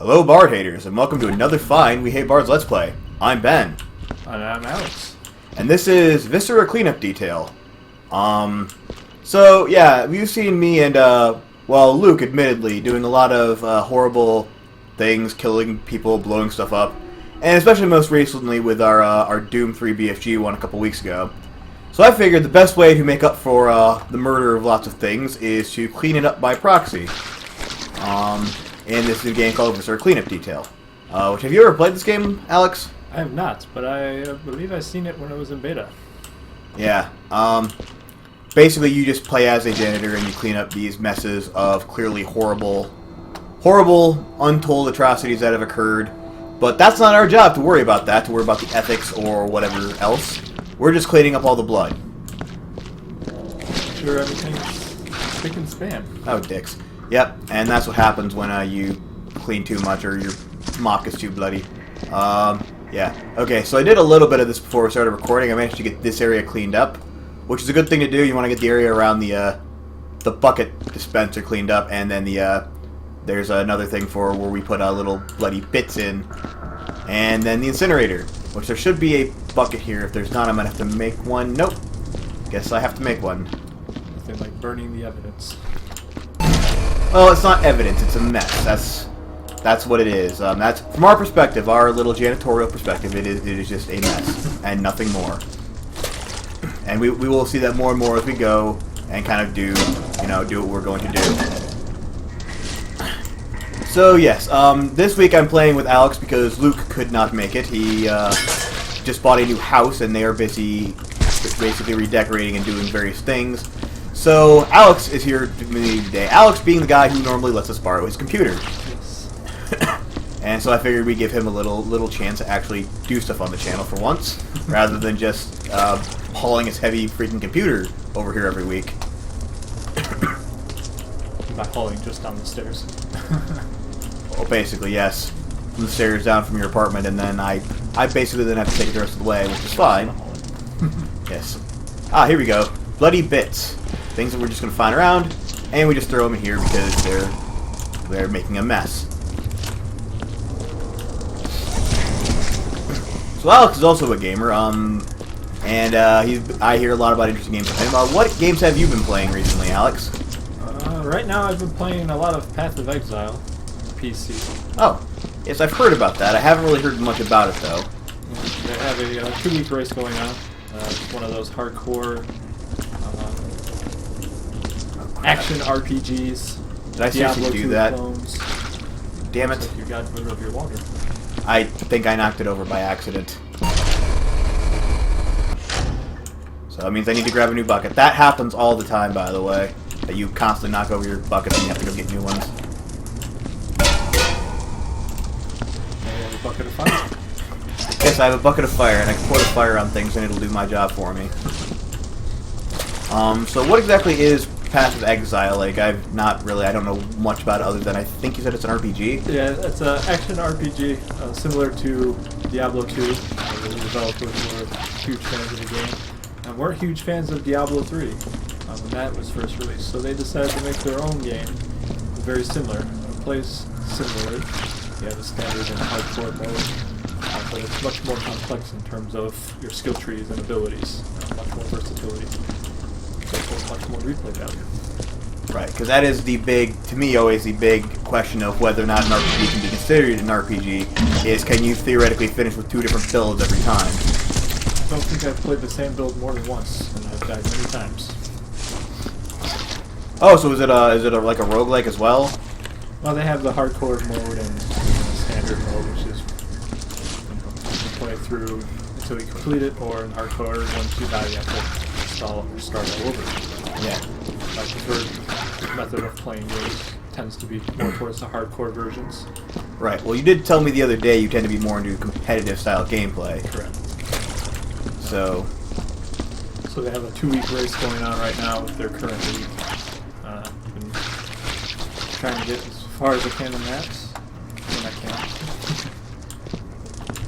Hello Bard haters, and welcome to another fine We Hate Bards Let's Play. I'm Ben. And I'm Alex. And this is Viscera Cleanup Detail. So yeah, you've seen me and, well, Luke, admittedly, doing a lot of horrible things, killing people, blowing stuff up, and especially most recently with our Doom 3 BFG one a couple weeks ago. So I figured the best way to make up for the murder of lots of things is to clean it up by proxy. In this new game called Viscera Cleanup Detail. Which, have you ever played this game, Alex? I have not, but I believe I've seen it when it was in beta. Yeah. Basically, you just play as a janitor and you clean up these messes of clearly horrible, untold atrocities that have occurred. But that's not our job to worry about that, to worry about the ethics or whatever else. We're just cleaning up all the blood. Sure, everything's spick and span. Oh, dicks. Yep, and that's what happens when you clean too much or your mock is too bloody. Yeah. Okay, so I did a little bit of this before we started recording. I managed to get this area cleaned up, which is a good thing to do. You want to get the area around the bucket dispenser cleaned up, and then there's another thing for where we put little bloody bits in, and then the incinerator, which there should be a bucket here. If there's not, I'm going to have to make one. Nope. Guess I have to make one. Nothing like burning the evidence. Well, it's not evidence, it's a mess. That's what it is. That's from our perspective, our little janitorial perspective, it is just a mess and nothing more. And we will see that more and more as we go and kind of do what we're going to do. So yes, this week I'm playing with Alex because Luke could not make it. He just bought a new house and they are busy basically redecorating and doing various things. So, Alex is here with me today. Alex being the guy who normally lets us borrow his computer. Yes. And so I figured we'd give him a little chance to actually do stuff on the channel for once, rather than just hauling his heavy freaking computer over here every week. By hauling just down the stairs. Well, basically, yes. From the stairs down from your apartment, and then I basically then have to take it the rest of the way, which is fine. Yes. Ah, here we go. Bloody bits. Things that we're just going to find around, and we just throw them in here because they're making a mess. So Alex is also a gamer, and I hear a lot about interesting games from him. What games have you been playing recently, Alex? Right now I've been playing a lot of Path of Exile on PC. Oh, yes, I've heard about that. I haven't really heard much about it, though. They have a 2-week race going on. It's one of those hardcore action RPGs. Did I seriously do that? Clones. Damn it. Like you got rid of your water. I think I knocked it over by accident. So that means I need to grab a new bucket. That happens all the time, by the way. That you constantly knock over your buckets and you have to go get new ones. And you have a bucket of fire. Yes, I have a bucket of fire, and I can pour the fire on things, and it'll do my job for me. So what exactly is Path of Exile? Like, I don't know much about it other than I think you said it's an RPG? Yeah, it's an action RPG, similar to Diablo 2. The developers were huge fans of the game. And we're huge fans of Diablo 3 when that was first released. So they decided to make their own game, very similar. It plays similarly. You have the standard and hardcore mode, but it's much more complex in terms of your skill trees and abilities. Much more versatility. So much more replay value. Right, because that is the big, to me, always the big question of whether or not an RPG can be considered an RPG, is can you theoretically finish with 2 different builds every time? I don't think I've played the same build more than once, and I've died many times. Oh, so is it like a roguelike as well? Well, they have the hardcore mode and the standard mode, which is you play through until you complete it, or in hardcore, once you die, you have to install or start all over. Yeah. My preferred method of playing games tends to be more towards the hardcore versions. Right. Well, you did tell me the other day you tend to be more into competitive style gameplay. Correct. So they have a 2-week race going on right now with their current league. Been trying to get as far as I can in that, when I can.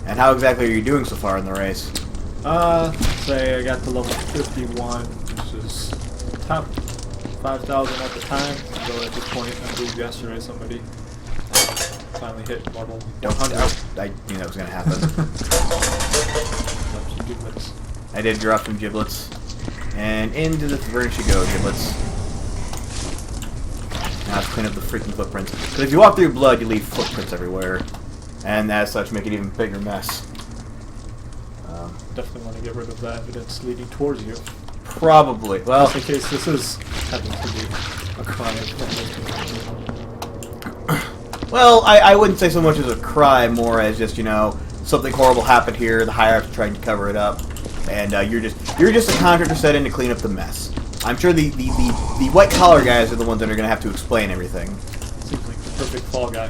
And how exactly are you doing so far in the race? Say I got to level 51, which is top 5,000 at the time. Though at this point, I believe yesterday somebody finally hit level Don't. 100. I knew that was gonna happen. Drop some giblets. I did drop some giblets, and into the furnace you go, giblets. Now let's clean up the freaking footprints. Because if you walk through blood, you leave footprints everywhere, and as such, make it even bigger mess. Definitely want to get rid of that evidence leading towards you. Probably. Well, Just in case this is having to be a crime. Well, I wouldn't say so much as a crime, more as just, you know, something horrible happened here, the hierarchy trying to cover it up, and you're just a contractor set in to clean up the mess. I'm sure the white collar guys are the ones that are going to have to explain everything. Seems like the perfect fall guy.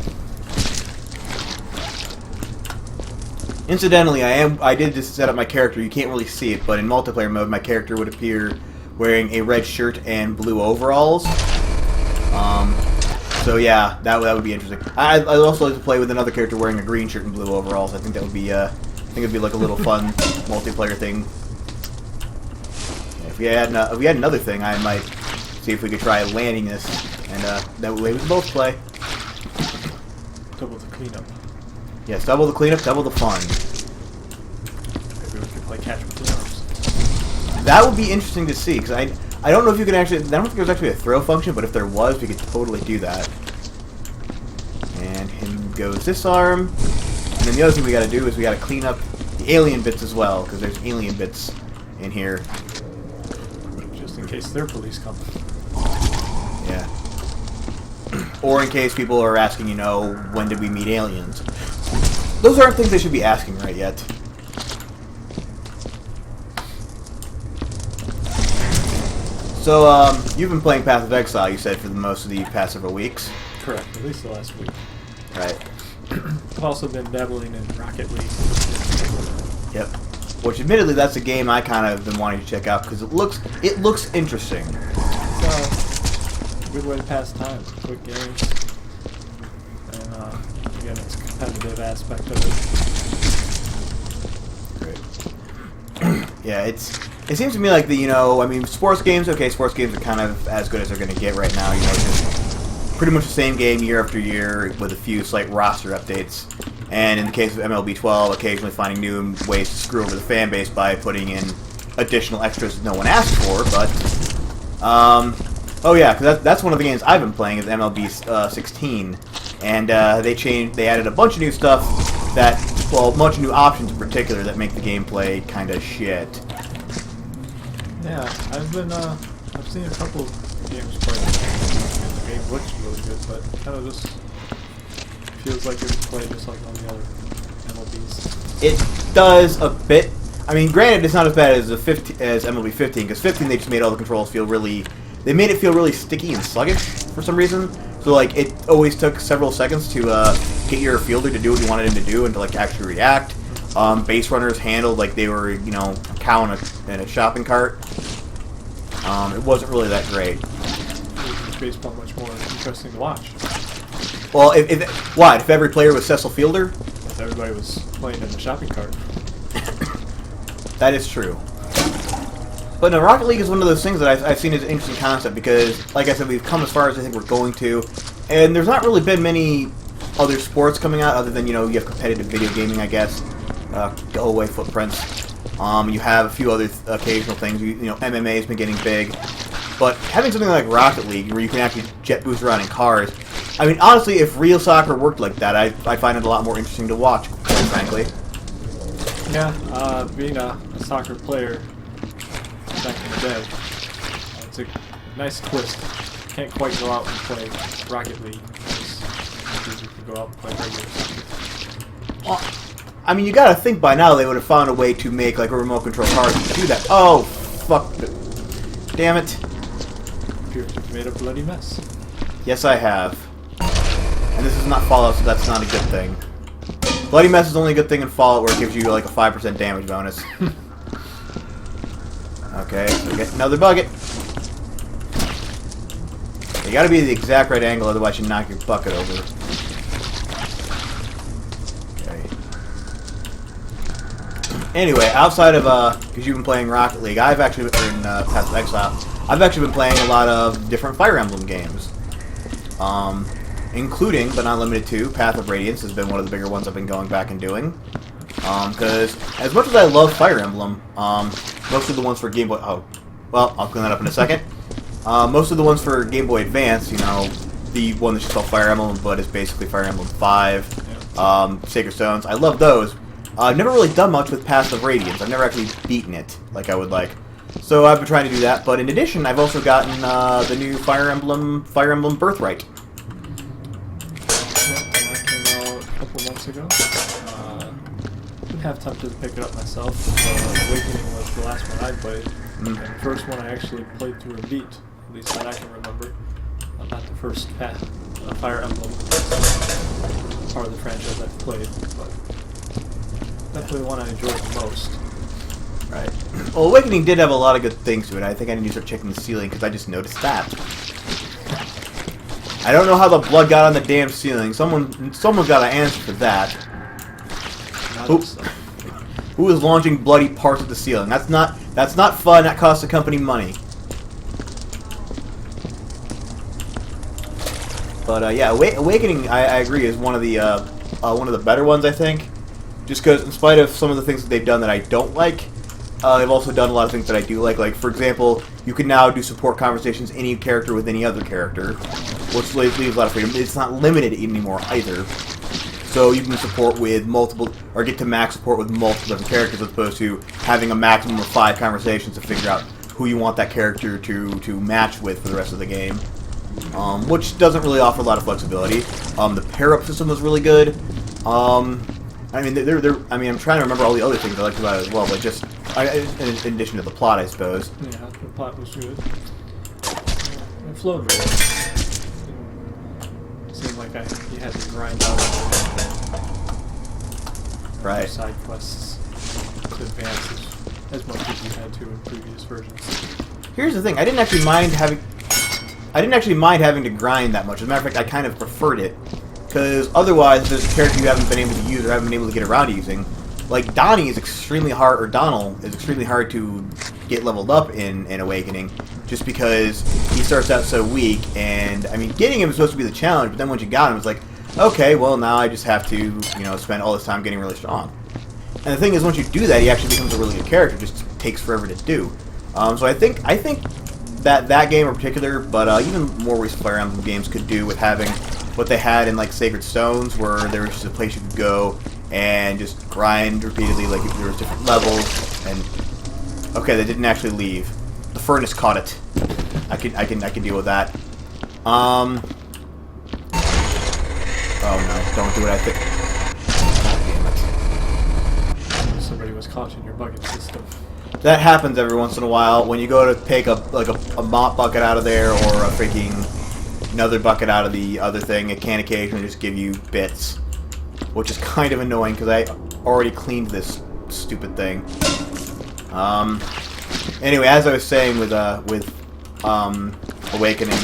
Incidentally, I did just set up my character. You can't really see it, but in multiplayer mode, my character would appear wearing a red shirt and blue overalls. So yeah, that would be interesting. I'd also like to play with another character wearing a green shirt and blue overalls. I think that would be it'd be like a little fun multiplayer thing. If we had another thing, I might see if we could try landing this, and that way we can both play. Double the cleanup. Yes, double the cleanup, double the fun. Maybe we could play catch with the arms. That would be interesting to see, because I don't know if you can actually... I don't think there's actually a throw function, but if there was, we could totally do that. And in goes this arm. And then the other thing we gotta do is we gotta clean up the alien bits as well, because there's alien bits in here. Just in case their police come. Yeah. Or in case people are asking, you know, when did we meet aliens? Those aren't things they should be asking right yet. So, you've been playing Path of Exile, you said, for the most of the past several weeks. Correct, at least the last week. Right. I've also been dabbling in Rocket League. Yep. Which, admittedly, that's a game I kind of been wanting to check out, because it looks interesting. It's a good way to pass time. Quick games. And, again, it's a competitive aspect of it. Great. Yeah, it seems to me like sports games, okay, sports games are kind of as good as they're going to get right now, you know, just pretty much the same game year after year with a few slight roster updates. And in the case of MLB 12, occasionally finding new ways to screw over the fan base by putting in additional extras no one asked for, but, oh yeah, because that's one of the games I've been playing is MLB 16, and they added a bunch of new stuff that, well, a bunch of new options in particular that make the gameplay kind of shit. Yeah, I've seen a couple of games played. The game looks really good, but kind of just feels like it was played just like on the other MLBs. It does a bit. I mean, granted, it's not as bad as MLB 15, because 15 they just made all the controls feel really... They made it feel really sticky and sluggish for some reason. So, like, it always took several seconds to get your fielder to do what you wanted him to do and to, like, actually react. Base runners handled like they were, you know, a cow in a shopping cart. It wasn't really that great. It makes baseball much more interesting to watch. Well, if every player was Cecil Fielder? If everybody was playing in the shopping cart. That is true. But no, Rocket League is one of those things that I've seen as an interesting concept because, like I said, we've come as far as I think we're going to, and there's not really been many other sports coming out other than, you know, you have competitive video gaming, I guess. Go away footprints. You have a few other occasional things. You know, MMA has been getting big. But having something like Rocket League, where you can actually jet boost around in cars, I mean, honestly, if real soccer worked like that, I find it a lot more interesting to watch, quite frankly. Yeah, being a soccer player back in the day, it's a nice twist. Can't quite go out and play Rocket League. As you can go out and play regular soccer. Well, I mean, you gotta think by now they would have found a way to make, like, a remote control car to do that. Oh, fuck. Damn it. Appears to have made a bloody mess. Yes, I have. And this is not Fallout, so that's not a good thing. Bloody mess is only a good thing in Fallout where it gives you, like, a 5% damage bonus. Okay, so get another bucket. You gotta be at the exact right angle, otherwise you knock your bucket over. Okay. Anyway, outside of, because you've been playing Rocket League, I've actually been in Path of Exile. I've actually been playing a lot of different Fire Emblem games. including, but not limited to, Path of Radiance has been one of the bigger ones I've been going back and doing. Because as much as I love Fire Emblem, most of the ones for Game Boy... Oh, well, I'll clean that up in a second. Most of the ones for Game Boy Advance, you know, the one that's just called Fire Emblem, but is basically Fire Emblem 5, Sacred Stones, I love those. I've never really done much with Path of Radiance. I've never actually beaten it like I would like. So I've been trying to do that, but in addition, I've also gotten the new Fire Emblem Birthright. That came out a couple months ago. Didn't have time to pick it up myself. Awakening was the last one I played. And the first one I actually played through and beat, at least that I can remember. Not the first Fire Emblem part of the franchise I've played, but definitely the one I enjoyed the most. Right. Well, Awakening did have a lot of good things to it. I think I need to start checking the ceiling because I just noticed that. I don't know how the blood got on the damn ceiling. Someone's got to answer for that. Who is launching bloody parts of the ceiling? That's not fun. That costs the company money. But yeah, Awakening, I agree, is one of the better ones, I think. Just because, in spite of some of the things that they've done that I don't like, they've also done a lot of things that I do like. Like, for example, you can now do support conversations any character with any other character, which leaves a lot of freedom. It's not limited anymore either. So you can support with multiple, or get to max support with multiple different characters, as opposed to having a maximum of 5 conversations to figure out who you want that character to match with for the rest of the game. Which doesn't really offer a lot of flexibility. The pair-up system was really good. I mean, I'm trying to remember all the other things I liked about it as well, but just in addition to the plot, I suppose. Yeah, the plot was good. It flowed very well. It seemed like you had to grind out right. Side quests to advance as much as you had to in previous versions. Here's the thing: I didn't actually mind having to grind that much. As a matter of fact, I kind of preferred it. Because otherwise, if there's a character you haven't been able to use or haven't been able to get around to using, like Donnie is extremely hard, or Donald is extremely hard to get leveled up in Awakening, just because he starts out so weak, and, I mean, getting him is supposed to be the challenge, but then once you got him, it's like, okay, well, now I just have to, you know, spend all this time getting really strong. And the thing is, once you do that, he actually becomes a really good character. It just takes forever to do. So I think that game in particular, but even more recent Fire Emblem games could do with having what they had in like Sacred Stones, where there was just a place you could go and just grind repeatedly, like there was different levels. And okay, they didn't actually leave. The furnace caught it. I can deal with that. Oh no! Don't do what I think. God damn it! Somebody was caught in your bucket system. That happens every once in a while when you go to take a mop bucket out of there, or a freaking another bucket out of the other thing. It can occasionally just give you bits, which is kind of annoying because I already cleaned this stupid thing. Anyway, as I was saying with Awakening,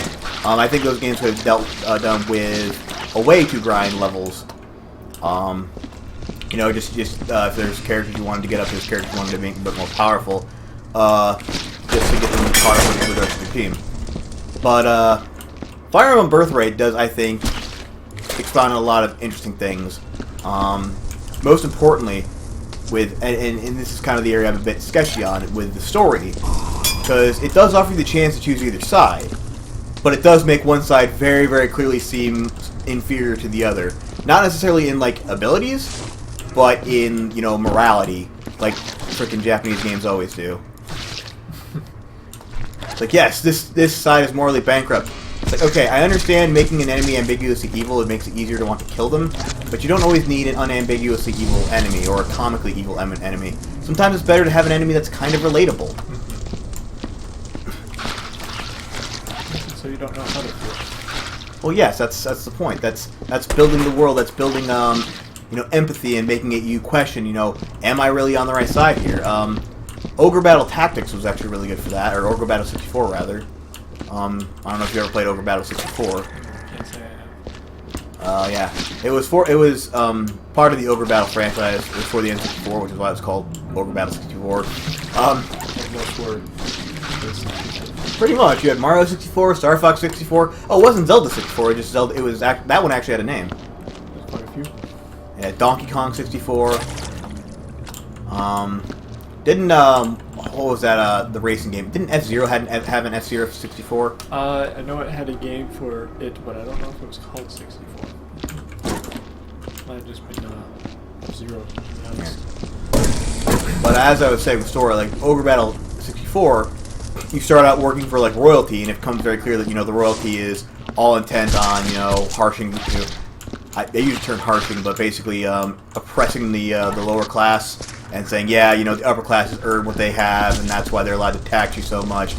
I think those games could have done with a way to grind levels. You know, just if there's characters you wanted to get up, there's characters you wanted to make a bit more powerful, just to get them caught up with the rest of your team. But Fire Emblem Birthright does, I think, expound on a lot of interesting things. Most importantly, and this is kind of the area I'm a bit sketchy on, with the story, because it does offer you the chance to choose either side, but it does make one side very, very clearly seem inferior to the other. Not necessarily in, like, abilities, but in, you know, morality, like frickin' Japanese games always do. It's like, yes, this side is morally bankrupt. It's like, okay, I understand making an enemy ambiguously evil, it makes it easier to want to kill them, but you don't always need an unambiguously evil enemy, or a comically evil enemy. Sometimes it's better to have an enemy that's kind of relatable. So you don't know how to feel. Well, yes, that's the point. That's building the world, that's building, you know, empathy, and making it you question, you know, am I really on the right side here? Ogre Battle Tactics was actually really good for that, or Ogre Battle 64, rather. I don't know if you ever played Ogre Battle 64. Can't say I have. Yeah. It was part of the Ogre Battle franchise. It was for the N64, which is why it's called Ogre Battle 64. Most word. Pretty much. You had Mario 64, Star Fox 64. Oh, it wasn't Zelda 64. It just Zelda. It was that one actually had a name. There's quite a few. Yeah, Donkey Kong 64. Didn't what was that? The racing game. Didn't F-Zero have an F-Zero 64? I know it had a game for it, but I don't know if it was called 64. Might have just been F-Zero, to be honest. But as I was saying before, like Ogre Battle 64, you start out working for like royalty, and it becomes very clear that the royalty is all intent on harshing. They use the term harshing, but basically oppressing the lower class and saying, yeah, the upper classes earn what they have, and that's why they're allowed to tax you so much.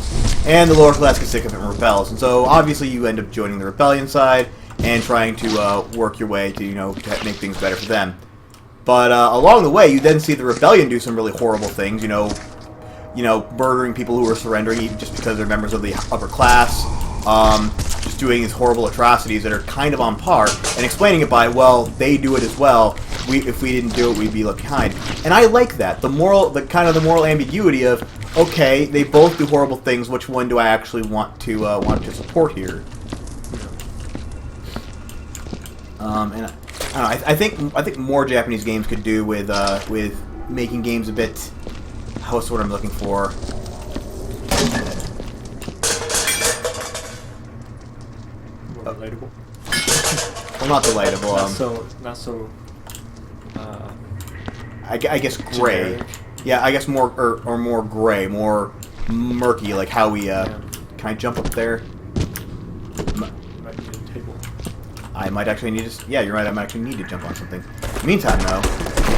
And the lower class gets sick of it and rebels. And so obviously you end up joining the rebellion side and trying to work your way to to make things better for them. But along the way, you then see the rebellion do some really horrible things. Murdering people who are surrendering even just because they're members of the upper class. Just doing these horrible atrocities that are kind of on par, and explaining it by, well, they do it as well. If we didn't do it, we'd be left behind. And I like that. The moral ambiguity of, okay, they both do horrible things. Which one do I actually want to support here? And I don't know. I think more Japanese games could do with making games a bit. What's what I'm looking for? More relatable. Well, not delightable. Not so. I guess gray. Generic. Yeah, I guess more or more gray, more murky. Like how we. Can I jump up there? Might need a table. I might actually need to. Yeah, you're right. I might actually need to jump on something. Meantime, though,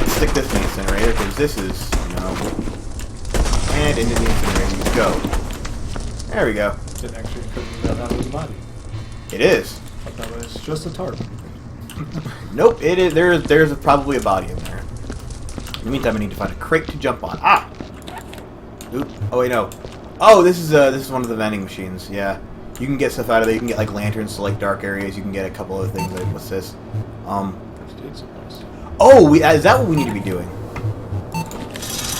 let's stick this in the incinerator because this is and into the incinerator you go. There we go. Didn't actually occur to me that was a body. It is. I thought it was just a tarp. Nope. It is. There's probably a body in there. In the meantime, I need to find a crate to jump on. Ah. Oop. Oh wait, no. Oh, this is one of the vending machines. Yeah. You can get stuff out of there. You can get like lanterns to like dark areas. You can get a couple of things. Like what's this? First aid supplies. Oh, is that what we need to be doing?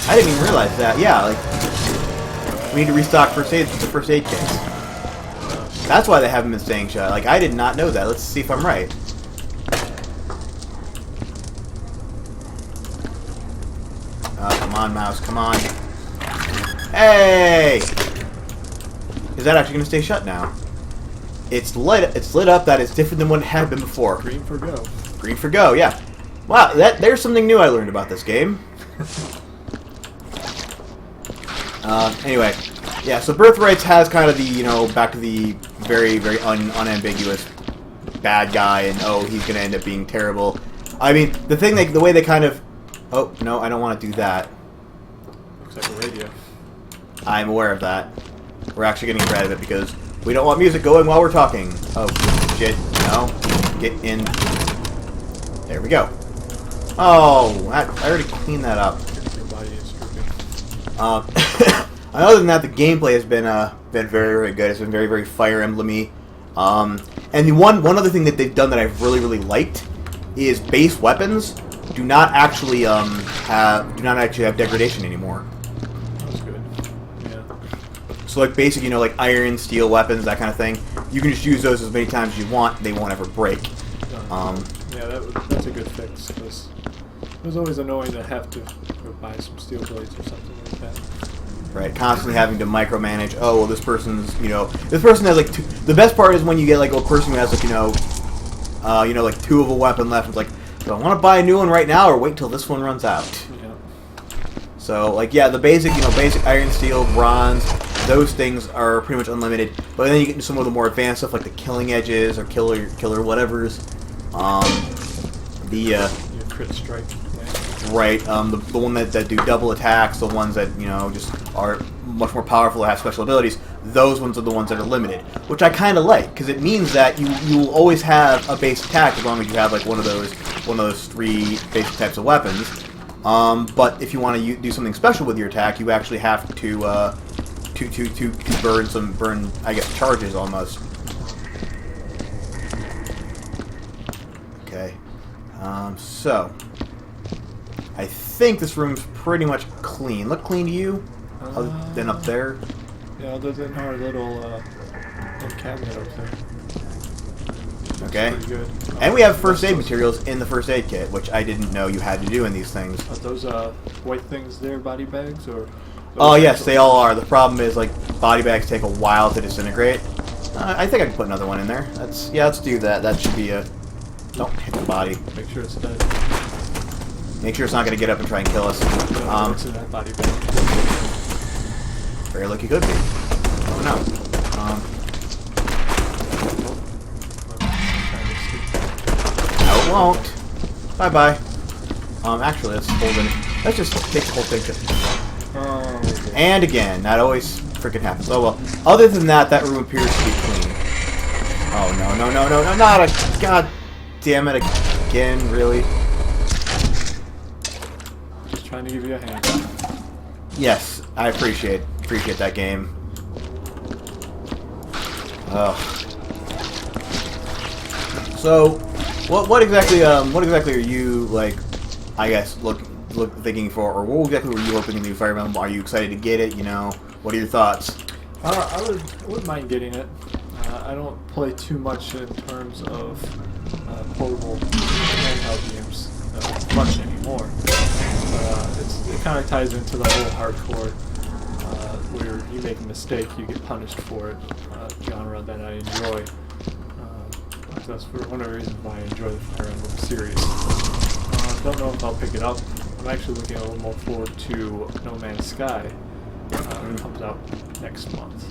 I didn't even realize that. Yeah, like we need to restock the first aid kits. That's why they haven't been staying shut. Like I did not know that. Let's see if I'm right. Come on, mouse. Come on. Hey! Is that actually going to stay shut now? It's lit. It's lit up. That is different than what it had been before. Green for go. Green for go. Yeah. Wow. There's something new I learned about this game. Anyway, yeah. So Birthrights has kind of the back to the very very unambiguous bad guy, and he's going to end up being terrible. I mean, the way they kind of. Oh no, I don't want to do that. Looks like a radio. I'm aware of that. We're actually getting rid of it because we don't want music going while we're talking. Oh, shit. No. Get in. There we go. Oh, I already cleaned that up. Your body is drooping. Other than that, the gameplay has been very, very good. It's been very, very Fire Emblem-y. And the one other thing that they've done that I've really, really liked is base weapons do not actually have degradation anymore. That's good. Yeah. So like basic, like iron, steel weapons, that kind of thing. You can just use those as many times as you want. They won't ever break. Yeah, that's a good fix. Because it was always annoying to have to buy some steel blades or something like that. Right, constantly having to micromanage. Oh, well, this person's, this person has like two. The best part is when you get like a person who has like, like two of a weapon left. It's like, do I want to buy a new one right now or wait till this one runs out? Yeah. So like, yeah, the basic, basic iron, steel, bronze, those things are pretty much unlimited. But then you get into some of the more advanced stuff like the killing edges or killer whatevers. Your crit strike. Right, the one that do double attacks, the ones that, just are much more powerful or have special abilities, those ones are the ones that are limited. Which I kind of like, because it means that you will always have a base attack as long as you have, like, one of those three basic types of weapons. But if you want to do something special with your attack, you actually have to burn, I guess, charges almost. Okay. So I think this room's pretty much clean. Look clean to you? Other than up there? Yeah, other than our little cabinet up there. Okay. Pretty good. And we have first aid materials in the first aid kit, which I didn't know you had to do in these things. Are those white things there body bags or? Oh yes, they all are. The problem is like body bags take a while to disintegrate. I think I can put another one in there. Let's do that. That should be a. Don't hit the body. Make sure it's dead. Make sure it's not going to get up and try and kill us. What's in that body bag? Very lucky could be. Oh no. No, it won't. Bye bye. Actually, let's hold it. Let's just take the whole thing. Oh. And again, that always freaking happens. Oh well. Other than that, that room appears to be clean. Oh no, not a. God damn it again, really. Just trying to give you a hand. Yes, I appreciate that game. So, what exactly are you like? I guess thinking for, or what exactly were you hoping in the new Fire Emblem? Are you excited to get it? You know, what are your thoughts? I wouldn't mind getting it. I don't play too much in terms of portable handheld games much anymore. It kind of ties into the whole hardcore, where you make a mistake, you get punished for it, genre that I enjoy. That's one of the reasons why I enjoy the Fire Emblem series. Don't know if I'll pick it up. I'm actually looking a little more forward to No Man's Sky. It comes out next month.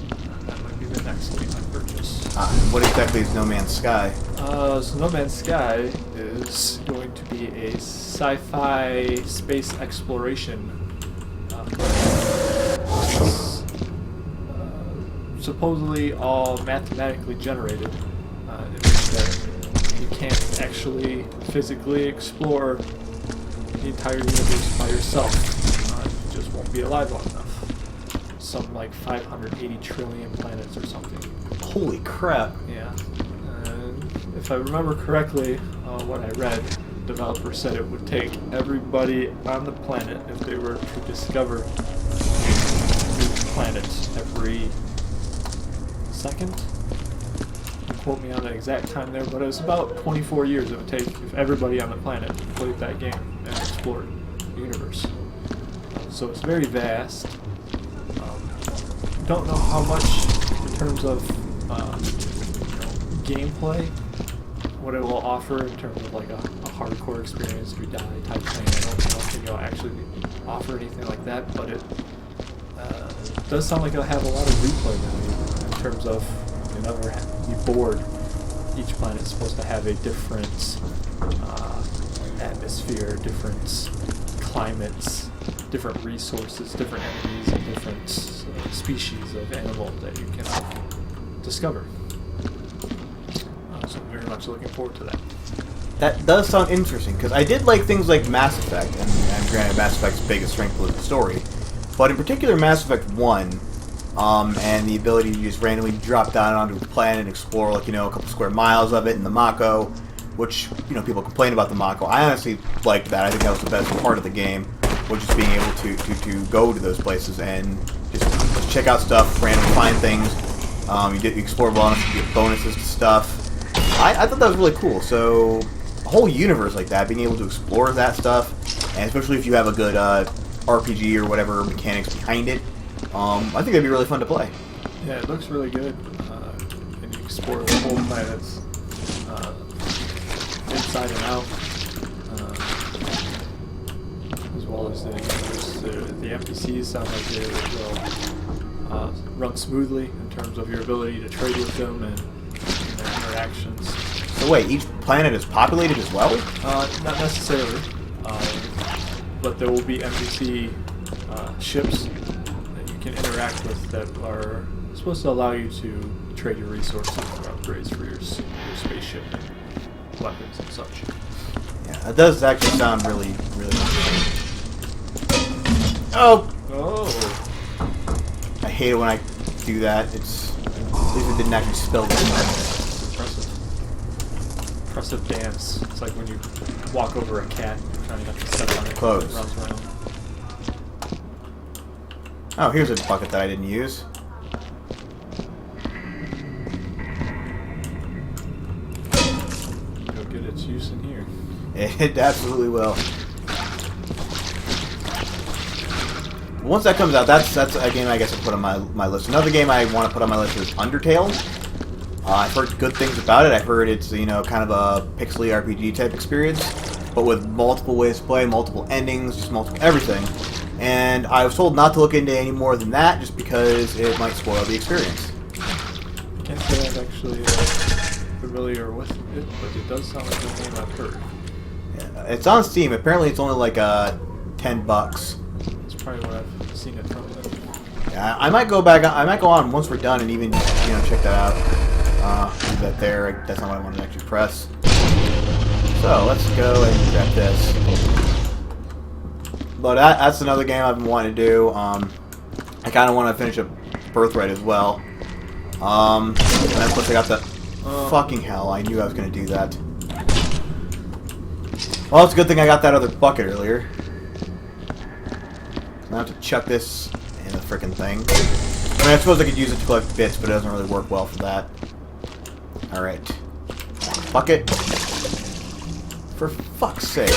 That might be the next game I purchase. What exactly is No Man's Sky? So No Man's Sky is going to be a sci-fi space exploration. Supposedly all mathematically generated. It means that you can't actually physically explore the entire universe by yourself. You just won't be alive long enough. Some like 580 trillion planets or something. Holy crap. Yeah. If I remember correctly, what I read, the developer said it would take everybody on the planet, if they were to discover new planets every second. Don't quote me on the exact time there, but it was about 24 years it would take if everybody on the planet played that game and explored the universe. So it's very vast. Don't know how much in terms of gameplay, what it will offer in terms of like a hardcore experience if you die type thing. I don't think it'll actually offer anything like that, but it does sound like it'll have a lot of replay value in terms of you'll never be bored. Each planet's supposed to have a different atmosphere, different climates, different resources, different enemies, and different species of animal that you can discover. So I'm very much looking forward to that. That does sound interesting, because I did like things like Mass Effect, and granted Mass Effect's biggest strength was the story, but in particular Mass Effect 1, and the ability to just randomly drop down onto a planet and explore, like, a couple square miles of it in the Mako, which, people complain about the Mako. I honestly liked that. I think that was the best part of the game, was just being able to go to those places and just check out stuff, randomly find things. You explore bonuses, you get bonuses to stuff. I thought that was really cool. So a whole universe like that, being able to explore that stuff, and especially if you have a good RPG or whatever mechanics behind it, I think that'd be really fun to play. Yeah, it looks really good. And you explore the whole planets inside and out, as well as the universe. The NPCs sound like they will run smoothly in terms of your ability to trade with them and their interactions. So wait, each planet is populated as well? Not necessarily, but there will be NPC ships that you can interact with that are supposed to allow you to trade your resources for upgrades for your spaceship and weapons and such. Yeah, that does actually sound really, really interesting. Oh! Oh! I hate it when I do that. At least it didn't actually spill this much. Impressive dance. It's like when you walk over a cat, you're trying not to step on it. Close. It runs around. Oh, here's a bucket that I didn't use. its use in here. It absolutely will. Once that comes out, that's a game I guess I put on my list. Another game I want to put on my list is Undertale. I've heard good things about it. I've heard it's, you know, kind of a pixely RPG type experience, but with multiple ways to play, multiple endings, just multiple everything. And I was told not to look into any more than that, just because it might spoil the experience. I can't say I'm actually familiar with it, but it does sound like a game I've heard. Yeah, it's on Steam. Apparently, it's only like $10. That's probably what I've seen it from. Yeah, I might go back. I might go on once we're done and even, you know, check that out. Leave that there. That's not what I wanted to actually press. So let's go and grab this. But that's another game I've been wanting to do. I kind of want to finish up Birthright as well. And then plus I got the fucking hell. I knew I was going to do that. Well, it's a good thing I got that other bucket earlier. So I have to chuck this in the frickin' thing. I mean, I suppose I could use it to collect bits, but it doesn't really work well for that. Alright. Bucket. For fuck's sake.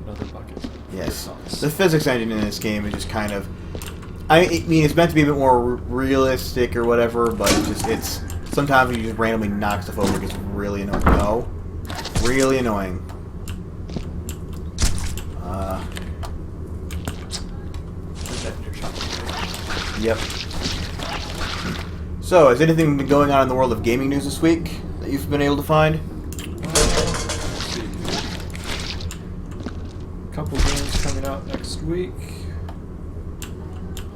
Another bucket. Yes. The physics engine in this game is just kind of... I mean, it's meant to be a bit more realistic or whatever, but it's sometimes you just randomly knock stuff over. It gets really annoying. No. Really annoying. Yep. So, has anything been going on in the world of gaming news this week that you've been able to find? Let's see. A couple games coming out next week.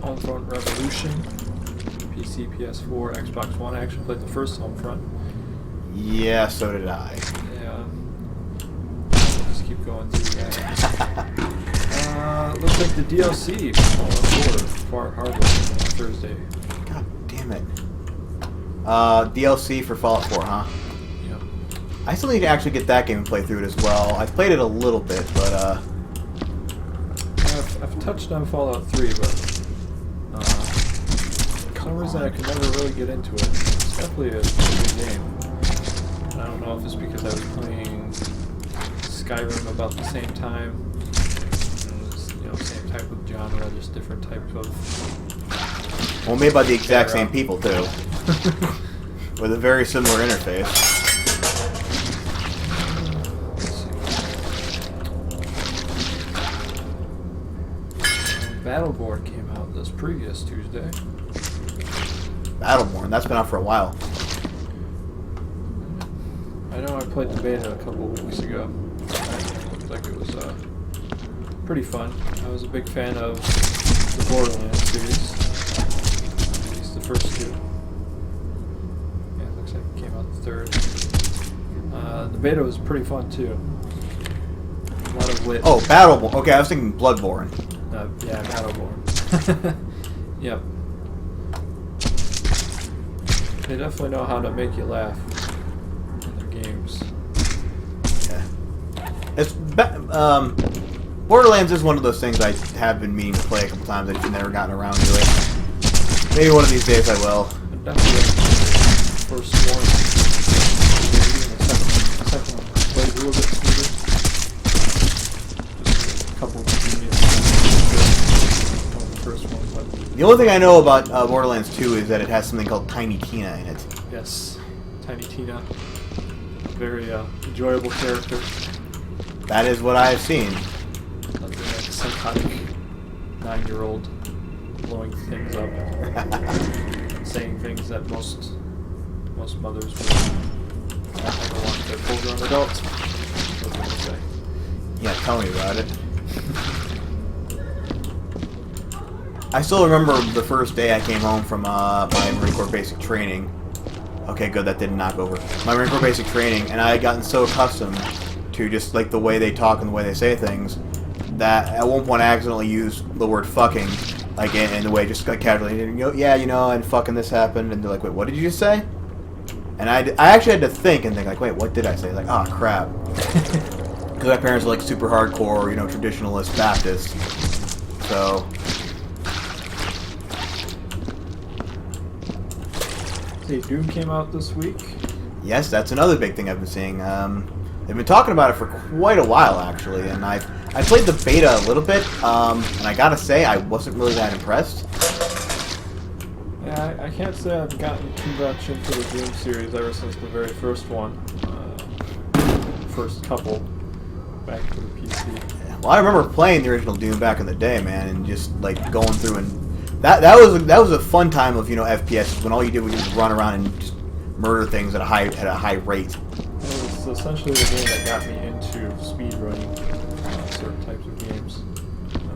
Homefront Revolution. PC, PS4, Xbox One. I actually played the first Homefront. Yeah, so did I. Yeah. Just keep going through that. Looks like the DLC for Fallout 4 Hardware Thursday. God damn it. DLC for Fallout 4, huh? Yeah. I still need to actually get that game and play through it as well. I've played it a little bit, but I've touched on Fallout 3, but for some reason I could never really get into it. It's definitely a good game. And I don't know if it's because I was playing Skyrim about the same time. Same type of genre, just different types of... well, made by the exact same people, too. With a very similar interface. Battleborn came out this previous Tuesday. Battleborn, that's been out for a while. I know I played the beta a couple of weeks ago. It looked like it was pretty fun. I was a big fan of the Borderlands series. At least the first two. Yeah, it looks like it came out the third. The beta was pretty fun too. A lot of wit. Oh, Battleborn. Okay, I was thinking Bloodborne. Yeah, Battleborn. Yep. They definitely know how to make you laugh in their games. Yeah. It's Borderlands is one of those things I have been meaning to play a couple times. I've just never gotten around to it. Maybe one of these days I will. But definitely the first one. The second one played a little bit smoother. Just a couple of convenience on the first one. But The only thing I know about Borderlands 2 is that it has something called Tiny Tina in it. yes, Tiny Tina. A very enjoyable character. That is what I have seen. Like a psychotic 9-year-old blowing things up and saying things that most mothers would never want their full-grown adults. That's what I'm gonna say. Yeah, tell me about it. I still remember the first day I came home from my Marine Corps basic training. Okay, good, that didn't knock over. My Marine Corps basic training, and I had gotten so accustomed to just like the way they talk and the way they say things that at one point I accidentally used the word fucking, like in the way just like casually, yeah, you know, and fucking this happened, and they're like, wait, what did you just say? And I actually had to think and think like, wait, what did I say? Like, oh crap. Because my parents are like super hardcore, you know, traditionalist Baptists. So Hey, Doom came out this week. Yes, that's another big thing I've been seeing. They've been talking about it for quite a while, actually, and I played the beta a little bit, and I gotta say, I wasn't really that impressed. Yeah, I can't say I've gotten too much into the Doom series ever since the very first one. First couple back to the PC. Well, I remember playing the original Doom back in the day, man, and just like going through and that was a fun time of FPS when all you did was just run around and just murder things at a high rate. It was essentially the game that got me into speedrunning certain types of games.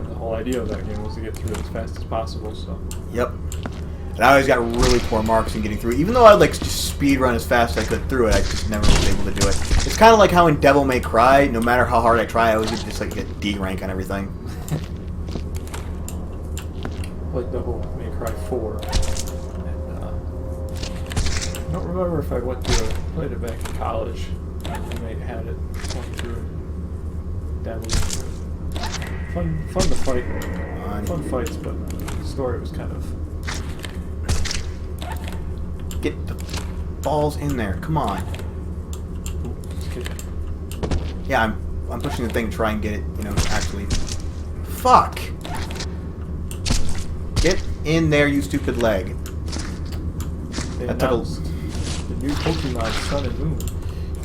The whole idea of that game was to get through it as fast as possible. So. Yep. And I always got really poor marks in getting through it. Even though I'd like just speed run as fast as I could through it, I just never was able to do it. It's kind of like how in Devil May Cry, no matter how hard I try, I always just like get D rank on everything. Like Devil May Cry 4. And, I don't remember if I played it back in college. My roommate had it, went through it, dabbled into it. Fun to fight. Fun fights, but the story was kind of... Get the balls in there. Come on. Yeah, I'm pushing the thing to try and get it, actually. Fuck! Get in there, you stupid leg. They announced the new Pokemon Sun and Moon.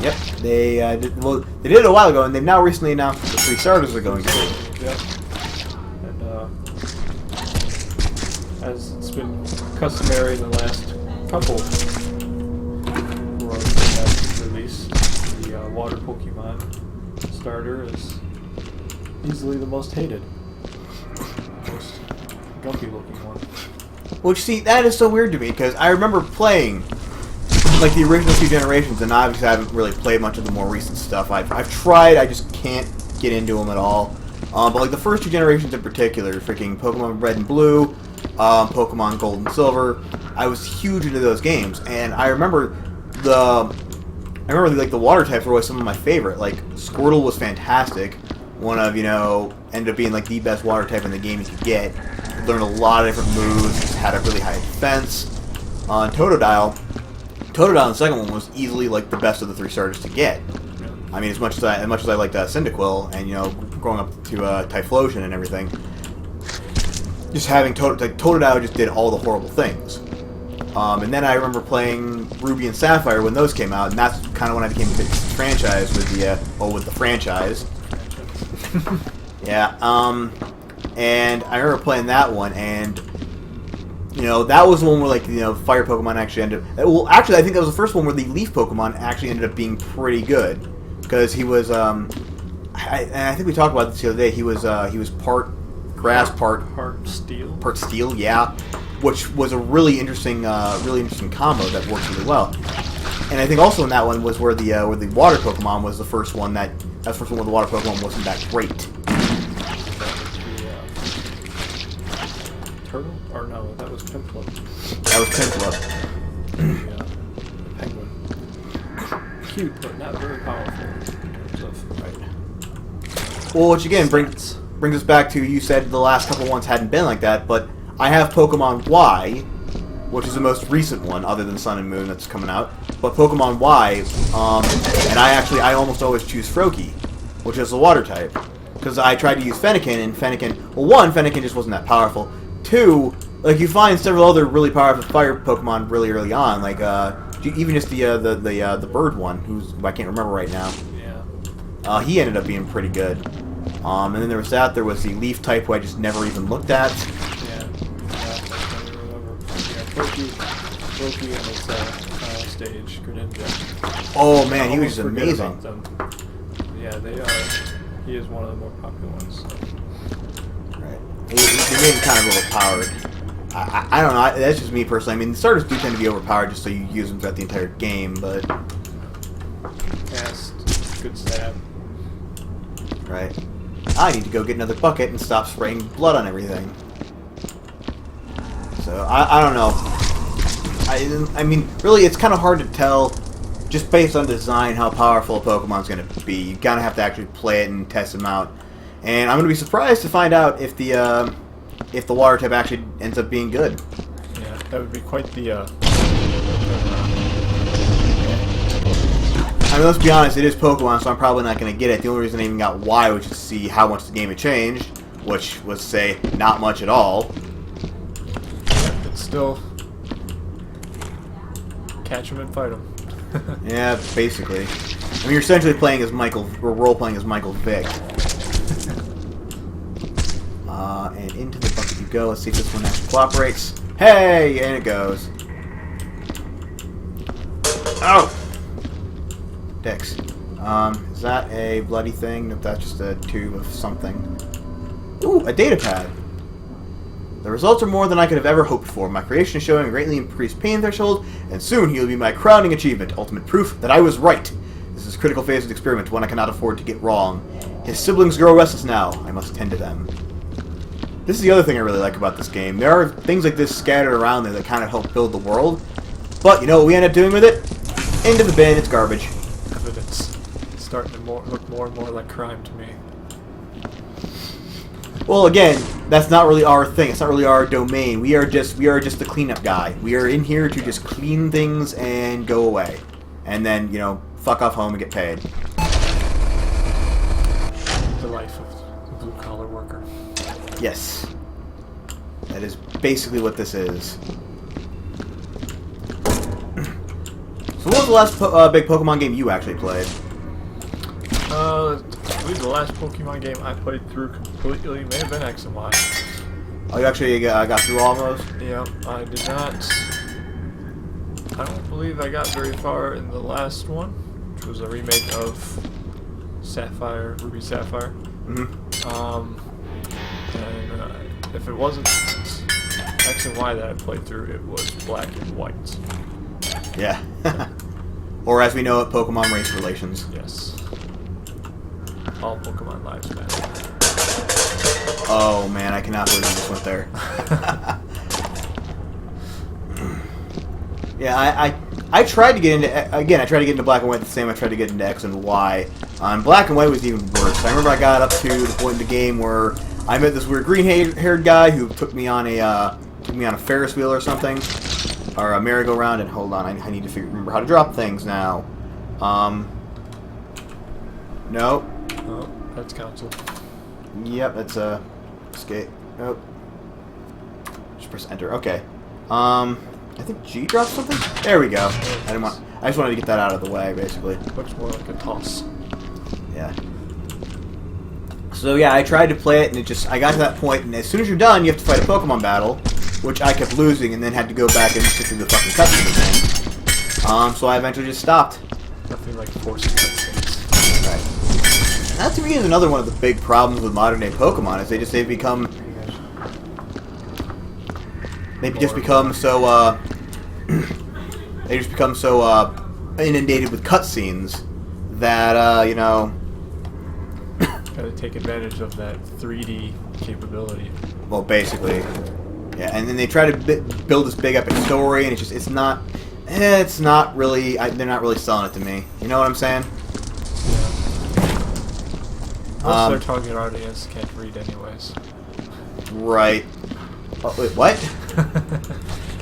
Yep, they did it a while ago, and they've now recently announced that the 3 starters are going to be. Yep. And as it's been customary in the last couple worlds that have released, the water Pokemon starter is easily the most hated. Most gumpy looking one. Which, see, that is so weird to me, because I remember playing, like, the original 2 generations, and obviously I haven't really played much of the more recent stuff. I've tried, I just can't get into them at all. But, like, the first 2 generations in particular, freaking Pokemon Red and Blue, Pokemon Gold and Silver, I was huge into those games, and I remember like the water types were always some of my favorite. Like Squirtle was fantastic, one of ended up being like the best water type in the game you could get. You learned a lot of different moves, just had a really high defense. On Totodile, the second one was easily like the best of the 3 starters to get. I mean, as much as I liked Cyndaquil and growing up to Typhlosion and everything. Just having Totodile just did all the horrible things. And then I remember playing Ruby and Sapphire when those came out, and that's kind of when I became a bit franchise with the franchise. Yeah. And I remember playing that one, and that was the one where fire Pokemon actually ended up. Well, actually, I think that was the first one where the Leaf Pokemon actually ended up being pretty good, because he was. I think we talked about this the other day. He was part grass, part steel. Part steel, yeah, which was a really interesting combo that worked really well. And I think also in that one was where the water Pokemon was the first one that's the first one where the water Pokemon wasn't that great. Turtle? Or no, that was Piplup. That was Piplup. The penguin. Cute, but not very powerful in terms of right. Well, which again brings us back to, you said the last couple ones hadn't been like that, but I have Pokemon Y, which is the most recent one, other than Sun and Moon that's coming out. But Pokemon Y, and I almost always choose Froakie, which is the water type. Because I tried to use Fennekin, and Fennekin just wasn't that powerful. 2, like, you find several other really powerful fire Pokemon really early on, like, even just the bird one, who's I can't remember right now. Yeah. He ended up being pretty good. And then there was the Leaf type, who I just never even looked at. Yeah, I remember. Yeah, Froakie and its final stage, Greninja. Oh man, he was just amazing. Yeah, they are. He is one of the more popular ones. So. Right. He made him kind of overpowered. I don't know. That's just me personally. I mean, the starters do tend to be overpowered just so you use them throughout the entire game, but... Cast, good stab. Right. I need to go get another bucket and stop spraying blood on everything. So, I don't know. I mean, really, it's kind of hard to tell, just based on design, how powerful a Pokemon's going to be. You kind of have to actually play it and test them out. And I'm going to be surprised to find out if the water type actually ends up being good. Yeah, that would be quite the I mean, let's be honest, it is Pokemon, so I'm probably not going to get it. The only reason I even got Y was to see how much the game had changed, which was, say, not much at all. But still, catch him and fight him. Yeah, basically. I mean, you're essentially playing as Michael, or role-playing as Michael Vick. And into the bucket you go. Let's see if this one actually cooperates. Hey! And it goes. Oh! Dicks. Is that a bloody thing? Nope, that's just a tube of something. Ooh, a data pad. The results are more than I could have ever hoped for. My creation is showing a greatly increased pain threshold, and soon he will be my crowning achievement, ultimate proof that I was right. This is a critical phase of the experiment, one I cannot afford to get wrong. His siblings grow restless now. I must tend to them. This is the other thing I really like about this game. There are things like this scattered around there that kind of help build the world. But you know what we end up doing with it? Into the bin, it's garbage. Evidence. It's starting to look more and more like crime to me. Well, again, that's not really our thing. It's not really our domain. We are just the cleanup guy. We are in here to just clean things and go away. And then, you know, fuck off home and get paid. The life of a blue-collar worker. Yes. That is basically what this is. So what was the last big Pokemon game you actually played? I believe the last Pokemon game I played through completely may have been X and Y. Oh, you actually got through all those? Yeah, I did not. I don't believe I got very far in the last one, which was a remake of Sapphire, Ruby Sapphire. Mm-hmm. And if it wasn't X and Y that I played through, it was Black and White. Yeah. Or as we know it, Pokemon race relations. Yes. All Pokemon lives matter. Oh man, I cannot believe you just went there. Yeah, I tried to get into, again, I tried to get into Black and White the same I tried to get into X and Y. Black and White was even worse. I remember I got up to the point in the game where I met this weird green-haired guy who took me on a Ferris wheel or something, or a merry-go-round. And hold on, I need to remember how to drop things now. Nope. Oh, that's console. Yep, that's escape. Nope. Just press enter. Okay. I think G dropped something. There we go. I just wanted to get that out of the way, basically. Looks more like a toss. Yeah. So yeah, I tried to play it, and I got to that point, and as soon as you're done, you have to fight a Pokemon battle, which I kept losing, and then had to go back and sit through the fucking cutscene again. So I eventually just stopped. Nothing like forcing cutscenes. Right. And that to me is another one of the big problems with modern day Pokemon, is they've become so they just become so inundated with cutscenes that you know. Gotta take advantage of that 3D capability. Well, basically, yeah. And then they try to build this big epic story, and it's not really. They're not really selling it to me. You know what I'm saying? Yeah. Most of their target audience can't read anyways. Right. Oh, wait, what?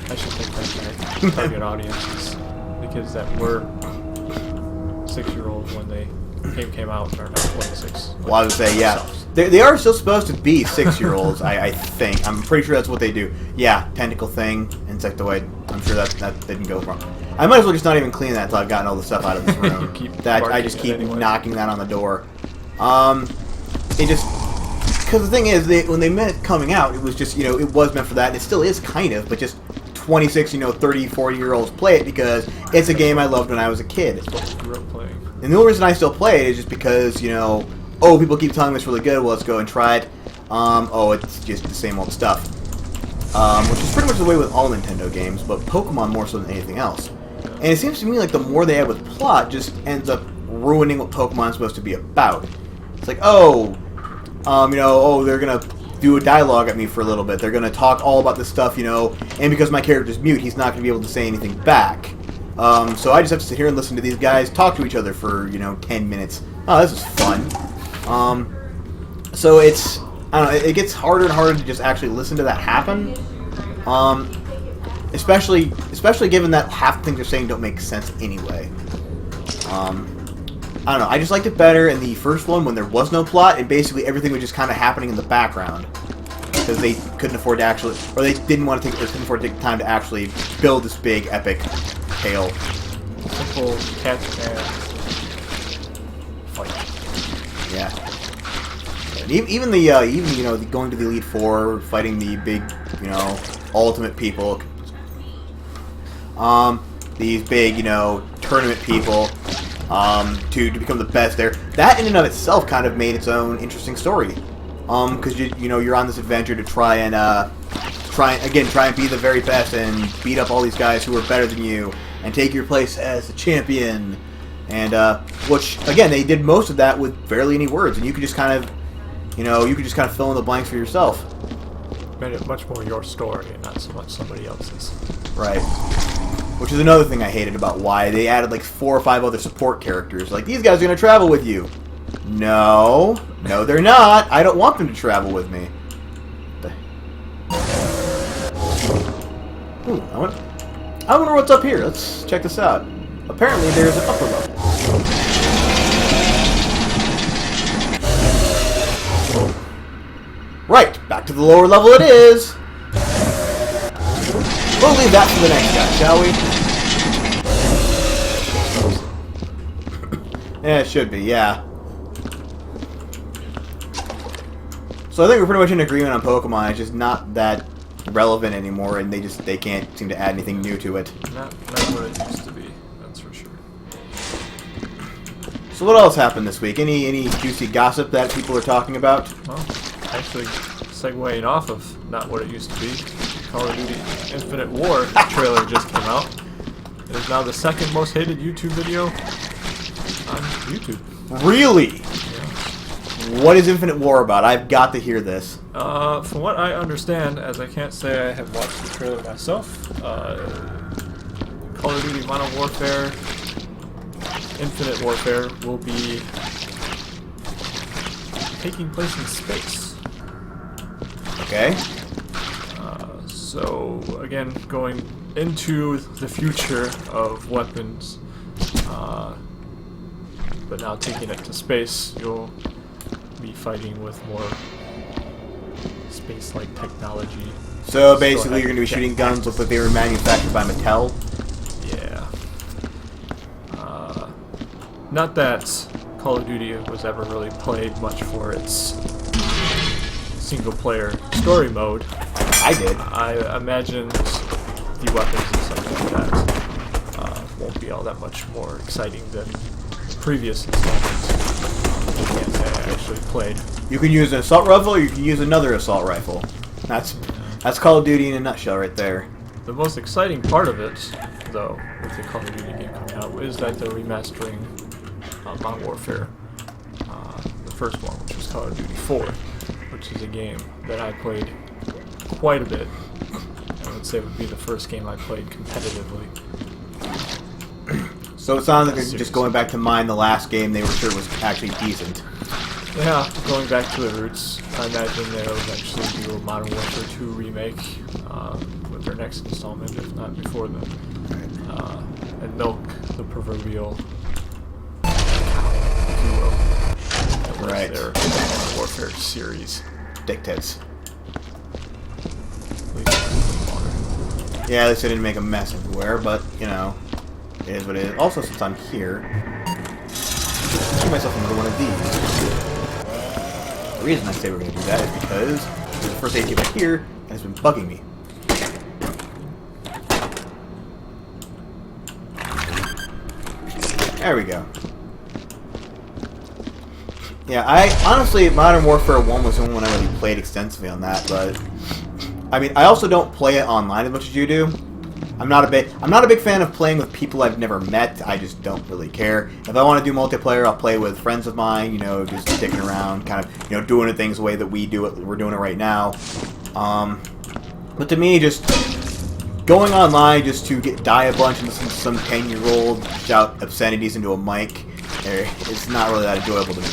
I should take that back. Target audiences, because that were 6-year-olds when they came out, or not 26. Well, I would say, yeah. They are still supposed to be 6-year-olds, I think. I'm pretty sure that's what they do. Yeah, tentacle thing, insectoid. I'm sure that didn't go wrong. I might as well just not even clean that until I've gotten all the stuff out of this room. I just keep knocking that on the door. It just... Because the thing is, when they meant it coming out, it was just, you know, it was meant for that. And it still is kind of, but just 26, 30, 40-year-olds play it because it's a game I loved when I was a kid. It's what we grew up playing. And the only reason I still play it is just because, oh, people keep telling me it's really good, well, let's go and try it. Oh, it's just the same old stuff. Which is pretty much the way with all Nintendo games, but Pokemon more so than anything else. And it seems to me like the more they add with plot just ends up ruining what Pokemon's supposed to be about. It's like, they're going to do a dialogue at me for a little bit. They're going to talk all about this stuff, and because my character's mute, he's not going to be able to say anything back. So I just have to sit here and listen to these guys talk to each other for, 10 minutes. Oh, this is fun. So it gets harder and harder to just actually listen to that happen. Especially given that half the things they're saying don't make sense anyway. I don't know. I just liked it better in the first one when there was no plot and basically everything was just kind of happening in the background because they couldn't afford to actually, or they didn't want to take, or couldn't afford to take time to actually build this big epic tale. Simple cat and fight. Yeah. And even the going to the Elite Four, fighting the big ultimate people. These big tournament people. To become the best there. That in and of itself kind of made its own interesting story. Because you're on this adventure to try and be the very best and beat up all these guys who are better than you and take your place as the champion. And which again they did most of that with barely any words, and you could just kind of fill in the blanks for yourself. Made it much more your story and not so much somebody else's. Right. Which is another thing I hated about why they added like 4 or 5 other support characters. Like, these guys are going to travel with you. No, they're not. I don't want them to travel with me. Ooh, I wonder what's up here. Let's check this out. Apparently there's an upper level. Right, back to the lower level it is. We'll leave that for the next guy, shall we? Yeah, it should be, yeah. So I think we're pretty much in agreement on Pokemon. It's just not that relevant anymore, and they can't seem to add anything new to it. Not what it used to be, that's for sure. So what else happened this week? Any juicy gossip that people are talking about? Well, actually, segueing off of not what it used to be, Call of Duty Infinite War trailer just came out. It is now the second most hated YouTube video on YouTube. Really? Yeah. What is Infinite War about? I've got to hear this. From what I understand, as I can't say I have watched the trailer myself, Call of Duty Modern Warfare, Infinite Warfare will be taking place in space. Okay. So, again, going into the future of weapons, but now taking it to space, you'll be fighting with more space-like technology. So basically you're going to be shooting guns with what they were manufactured by Mattel? Yeah. Not that Call of Duty was ever really played much for its single-player story mode. I did. I imagine the weapons and stuff like that won't be all that much more exciting than previous installments. I can't say I actually played. You can use an assault rifle, or you can use another assault rifle. That's Call of Duty in a nutshell right there. The most exciting part of it, though, with the Call of Duty game coming out, is that they're remastering Modern Warfare, the first one, which was Call of Duty 4, which is a game that I played quite a bit. I would say it would be the first game I played competitively. So it sounds like they're just going back to mine the last game they were sure was actually decent. Yeah, going back to the roots, I imagine they'll eventually do a Modern Warfare 2 remake with their next installment, if not before then. And milk the proverbial duo that was their Modern Warfare series. Dick tits. At least longer. Yeah, they didn't make a mess everywhere, but, it is what it is. Also, since I'm here, I'll give myself another one of these. The reason I say we're going to do that is because there's the first AT right here, and it's been bugging me. There we go. Yeah, honestly, Modern Warfare 1 was the one I really played extensively on that, but I mean, I also don't play it online as much as you do. I'm not a big fan of playing with people I've never met. I just don't really care. If I want to do multiplayer, I'll play with friends of mine, just sticking around, kind of, doing the things the way that we do it. We're doing it right now. But to me, just going online just to die a bunch and listen to some 10-year-old shout obscenities into a mic, it's not really that enjoyable to me.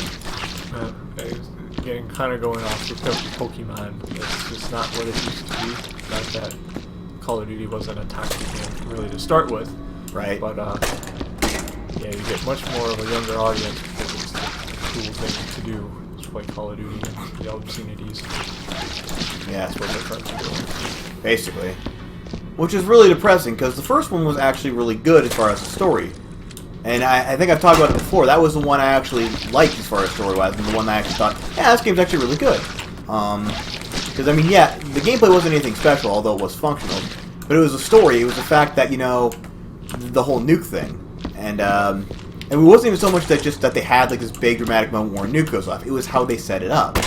Again, kind of going off with Pokemon, it's just not what it used to be. Not that Call of Duty wasn't a tactical game really to start with. Right. But yeah, you get much more of a younger audience because it's the cool thing to do is play Call of Duty and the obscenities. Yeah. That's what they're trying to do. Basically. Which is really depressing, because the first one was actually really good as far as the story. And I think I've talked about it before. That was the one I actually liked as far as story-wise, and the one that I actually thought, yeah, this game's actually really good. Because, I mean, yeah, the gameplay wasn't anything special, although it was functional. But it was a story. It was the fact that, you know, the whole nuke thing. And it wasn't even so much that just that they had, like, this big dramatic moment where a nuke goes off. It was how they set it up.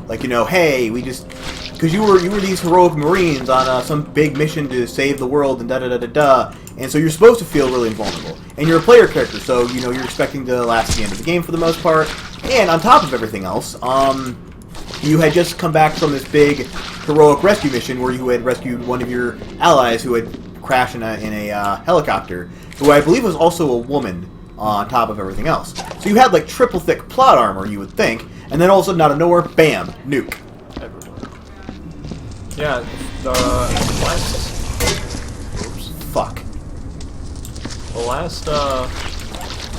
Like, you know, hey, we just... Because you were these heroic Marines on some big mission to save the world and da-da-da-da-da. And so you're supposed to feel really invulnerable. And you're a player character, so, you know, you're expecting to last to the end of the game for the most part. And on top of everything else, you had just come back from this big heroic rescue mission where you had rescued one of your allies who had crashed in a helicopter, who I believe was also a woman on top of everything else. So you had, like, triple thick plot armor, you would think, and then all of a sudden, out of nowhere, bam, nuke. Yeah, the last... Oops. Fuck. The last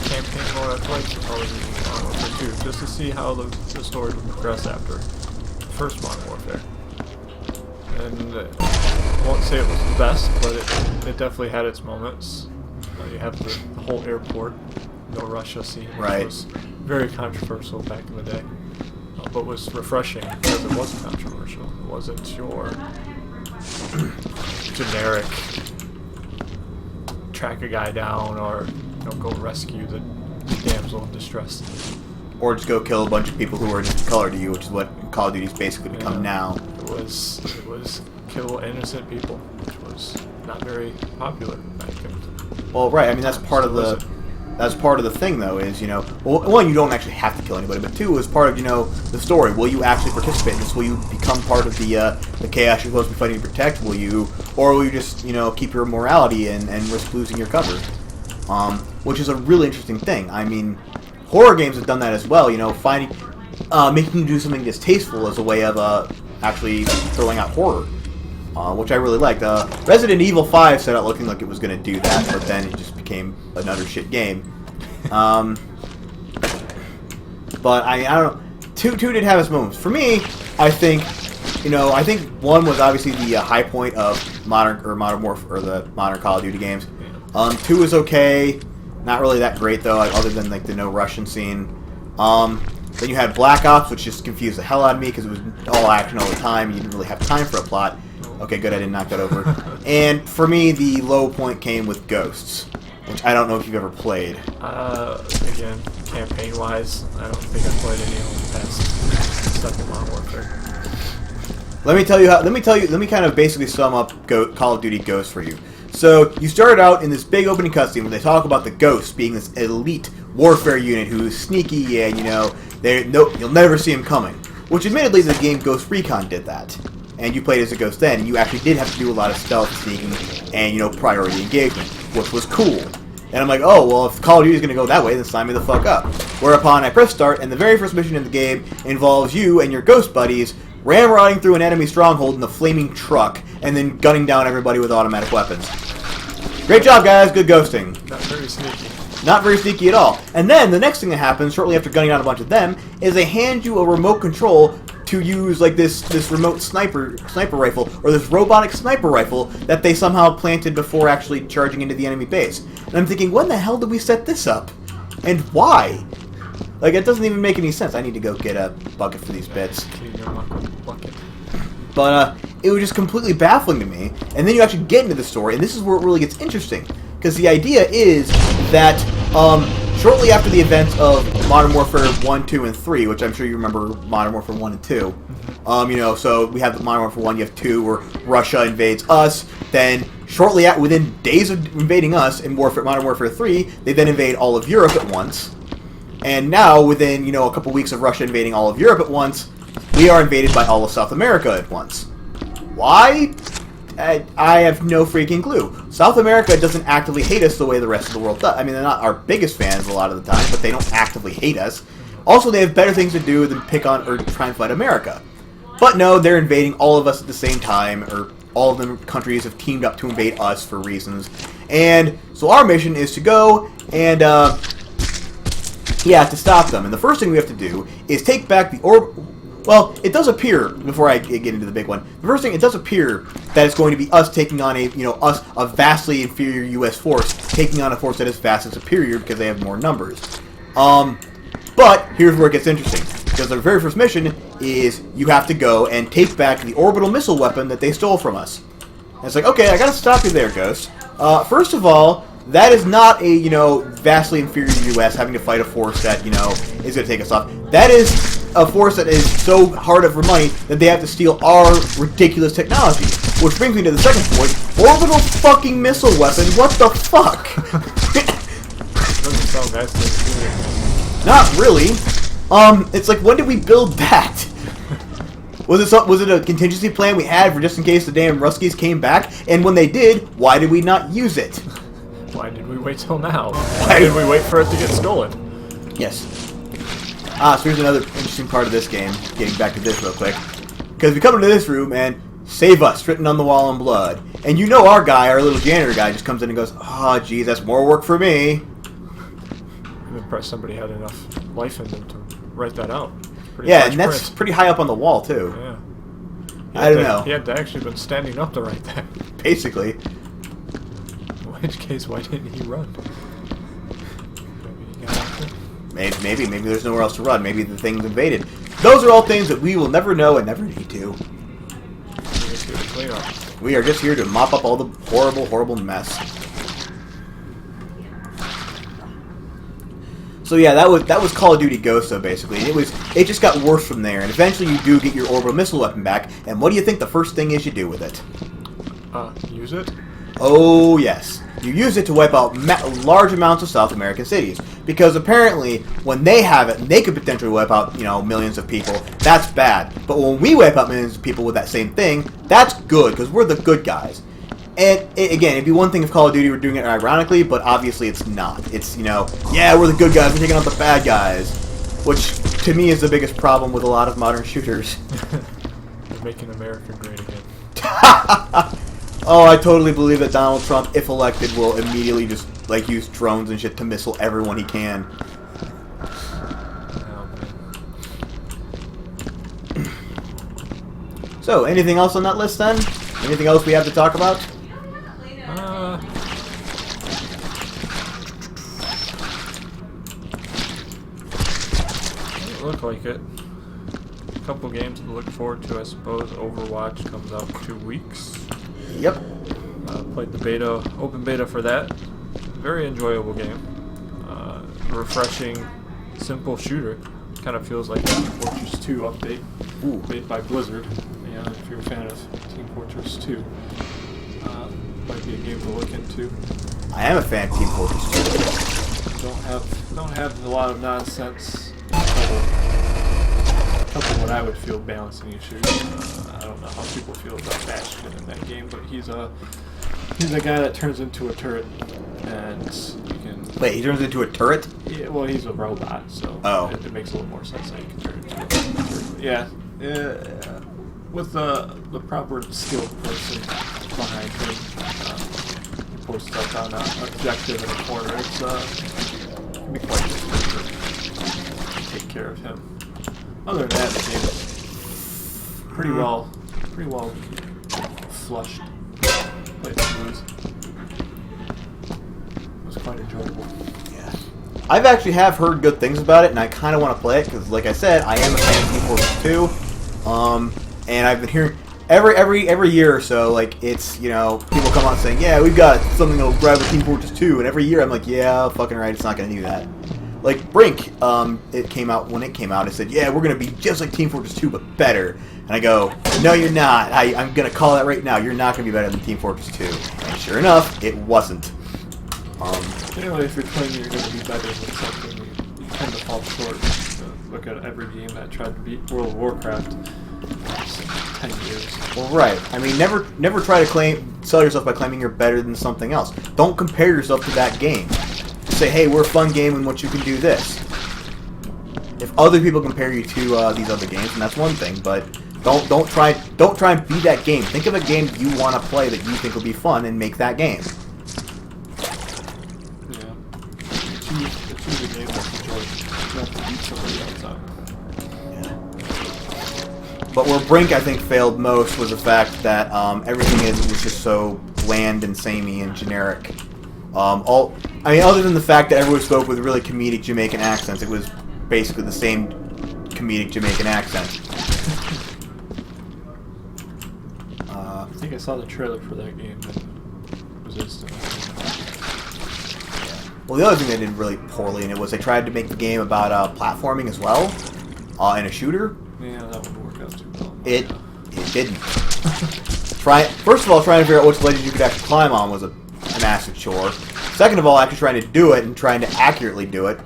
campaign mode I played was probably Modern Warfare 2, just to see how the story would progress after the first Modern Warfare. And I won't say it was the best, but it definitely had its moments. You have the whole airport, no Russia scene, which right. was very controversial back in the day. But was refreshing because it wasn't controversial. It wasn't your generic track a guy down or go rescue the damsel in distress. Or just go kill a bunch of people who are just color to you, which is what Call of Duty's basically become now. It was kill innocent people, which was not very popular back in. Well, right. I mean, that's part of the. That's part of the thing, though, is, you know, well, one, you don't actually have to kill anybody, but two, is part of, you know, the story. Will you actually participate in this? Will you become part of the chaos you're supposed to be fighting to protect? Will you, or will you just, you know, keep your morality and risk losing your cover? Which is a really interesting thing. I mean, horror games have done that as well, you know, making you do something distasteful as a way of actually throwing out horror. Which I really liked. Resident Evil 5 set out looking like it was going to do that, but then it just became another shit game. But I don't know. Two did have its moments. For me, I think, you know, I think one was obviously the high point of Modern Warfare, or the modern Call of Duty games. 2 was okay, not really that great though, other than like the no Russian scene. Then you had Black Ops, which just confused the hell out of me because it was all action all the time. You didn't really have time for a plot. Okay, good, I didn't knock that over. And for me, the low point came with Ghosts, which I don't know if you've ever played. Again, campaign-wise, I don't think I played any of the past second Modern Warfare. Let me kind of basically sum up Call of Duty Ghosts for you. So, you started out in this big opening cutscene where they talk about the Ghosts being this elite warfare unit who's sneaky and, you know, you'll never see them coming. Which, admittedly, the game Ghost Recon did that. And you played as a ghost then, and you actually did have to do a lot of stealth, sneaking, and, you know, priority engagement, which was cool. And I'm like, oh, well, if Call of Duty is going to go that way, then sign me the fuck up. Whereupon I press start, and the very first mission in the game involves you and your ghost buddies ramrodding through an enemy stronghold in a flaming truck, and then gunning down everybody with automatic weapons. Great job, guys. Good ghosting. Not very sneaky. Not very sneaky at all. And then, the next thing that happens, shortly after gunning down a bunch of them, is they hand you a remote control to use like this remote sniper rifle, or this robotic sniper rifle that they somehow planted before actually charging into the enemy base. And I'm thinking, when the hell did we set this up? And why? Like, it doesn't even make any sense. I need to go get a bucket for these bits. Clean your bucket. But it was just completely baffling to me. And then you actually get into the story, and this is where it really gets interesting. Because the idea is that shortly after the events of Modern Warfare 1, 2, and 3, which I'm sure you remember Modern Warfare 1 and 2, you know, so we have Modern Warfare 1, you have 2, where Russia invades us, then shortly within days of invading us in Modern Warfare 3, they then invade all of Europe at once, and now within, you know, a couple weeks of Russia invading all of Europe at once, we are invaded by all of South America at once. Why? I have no freaking clue. South America doesn't actively hate us the way the rest of the world does. I mean, they're not our biggest fans a lot of the time, but they don't actively hate us. Also, they have better things to do than pick on or try and fight America. But no, they're invading all of us at the same time, or all of the countries have teamed up to invade us for reasons. And so our mission is to go and, to stop them. And the first thing we have to do is take back the orb. Well, it does appear, before I get into the big one, the first thing, it does appear that it's going to be us taking on a vastly inferior U.S. force, taking on a force that is vastly superior because they have more numbers. But here's where it gets interesting, because the very first mission is you have to go and take back the orbital missile weapon that they stole from us. And it's like, okay, I gotta stop you there, Ghost. First of all, that is not a, vastly inferior U.S. having to fight a force that, is going to take us off. That is a force that is so hard for money that they have to steal our ridiculous technology. Which brings me to the second point. Orbital fucking missile weapon, what the fuck? Doesn't sound vastly inferior. Not really. It's like, when did we build that? Was it a contingency plan we had for just in case the damn Ruskies came back? And when they did, why did we not use it? Why did we wait till now? Why did we wait for it to get stolen? Yes. So here's another interesting part of this game. Getting back to this real quick. Because we come into this room and save us, written on the wall in blood. And our guy, our little janitor guy, just comes in and goes, oh, geez, that's more work for me. I'm impressed somebody had enough life in them to write that out. Yeah, and that's pretty high up on the wall, too. Yeah. I don't know. He had to actually been standing up to write that. Basically. In which case, why didn't he run? Maybe he got out there? Maybe there's nowhere else to run. Maybe the thing's invaded. Those are all things that we will never know and never need to. We're just here to clean up. We are just here to mop up all the horrible, horrible mess. So yeah, that was Call of Duty Ghost, though, basically. It just got worse from there, and eventually you do get your orbital missile weapon back, and what do you think the first thing is you do with it? Use it? Oh, yes. You use it to wipe out large amounts of South American cities. Because apparently, when they have it, they could potentially wipe out, millions of people. That's bad. But when we wipe out millions of people with that same thing, that's good, because we're the good guys. And, again, it'd be one thing if Call of Duty were doing it ironically, but obviously it's not. It's, yeah, we're the good guys, we're taking out the bad guys. Which, to me, is the biggest problem with a lot of modern shooters. You're making America great again. Oh, I totally believe that Donald Trump, if elected, will immediately just, use drones and shit to missile everyone he can. So, anything else on that list, then? Anything else we have to talk about? Doesn't look like it. A couple games to look forward to, I suppose. Overwatch comes out in 2 weeks. Yep. Played the open beta for that. Very enjoyable game. Refreshing, simple shooter. Kind of feels like Team Fortress 2 update. Ooh. Made by Blizzard. Yeah, if you're a fan of Team Fortress 2. Might be a game to look into. I am a fan of Team Fortress 2. Don't have a lot of nonsense. A couple what I would feel balancing issues. I don't know how people feel about Bastion in that game, but he's a guy that turns into a turret, and you can. Wait, he turns into a turret? Yeah, well, he's a robot, so it makes a little more sense that he can turn into a turret. Yeah, with the proper skilled person behind him, he posts stuff on an objective in a corner. It can be quite difficult to take care of him. Other than that, the game is pretty well flushed. Played smooth. It was quite enjoyable. Yeah. I've actually heard good things about it, and I kind of want to play it because, like I said, I am a fan of Team Fortress 2. And I've been hearing every year or so, it's people come out saying, yeah, we've got something that'll rival Team Fortress 2, and every year I'm like, yeah, fucking right, it's not gonna do that. Like Brink, when it came out, it said, yeah, we're gonna be just like Team Fortress 2, but better. And I go, no, you're not. I'm gonna call that right now. You're not gonna be better than Team Fortress 2. And sure enough, it wasn't. Generally, if you're claiming you're gonna be better than something, you tend to fall short. Look at every game that tried to beat World of Warcraft. 10 years. Well, right. I mean, never try to sell yourself by claiming you're better than something else. Don't compare yourself to that game. Just say, hey, we're a fun game and what you can do this. If other people compare you to these other games, then that's one thing, but Don't try and be that game. Think of a game you want to play that you think will be fun and make that game. Yeah. Choose a game that's enjoyed. You have to beat somebody else out. Yeah. But where Brink, I think, failed most was the fact that everything was just so bland and samey and generic. Other than the fact that everyone spoke with really comedic Jamaican accents, it was basically the same comedic Jamaican accent. I think I saw the trailer for that game. It was just. Well, the other thing they did really poorly in it was they tried to make the game about platforming as well, in a shooter. Yeah, that wouldn't work out too well. It didn't. First of all, trying to figure out which ledges you could actually climb on was a massive chore. Second of all, actually trying to do it and trying to accurately do it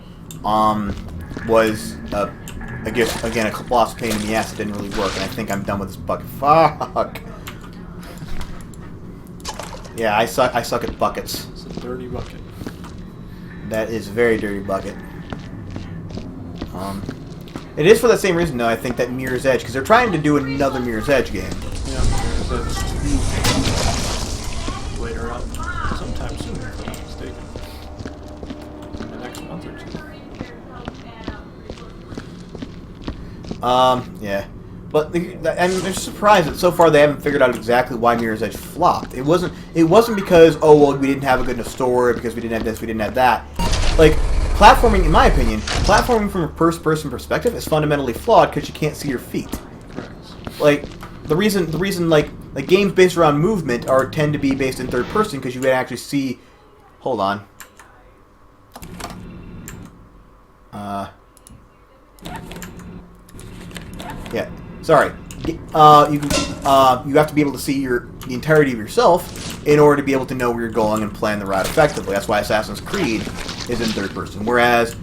was, I guess, again, a colossal pain in the ass. It didn't really work, and I think I'm done with this bucket. Fuck. Yeah, I suck at buckets. It's a dirty bucket. That is a very dirty bucket. It is for the same reason, though, I think, that Mirror's Edge, because they're trying to do another Mirror's Edge game. Yeah, Mirror's Edge 2 later out sometime soon, if I'm not mistaken. In the next month or two. Yeah. But I'm just surprised that so far they haven't figured out exactly why Mirror's Edge flopped. It wasn't because, oh, well, we didn't have a good enough story, because we didn't have this, we didn't have that. Like, platforming, in my opinion, platforming from a first-person perspective is fundamentally flawed because you can't see your feet. Correct. Like, the reason like games based around movement tend to be based in third person because you can actually see. Hold on. Yeah. Sorry. You have to be able to see the entirety of yourself in order to be able to know where you're going and plan the route effectively. That's why Assassin's Creed is in third person, whereas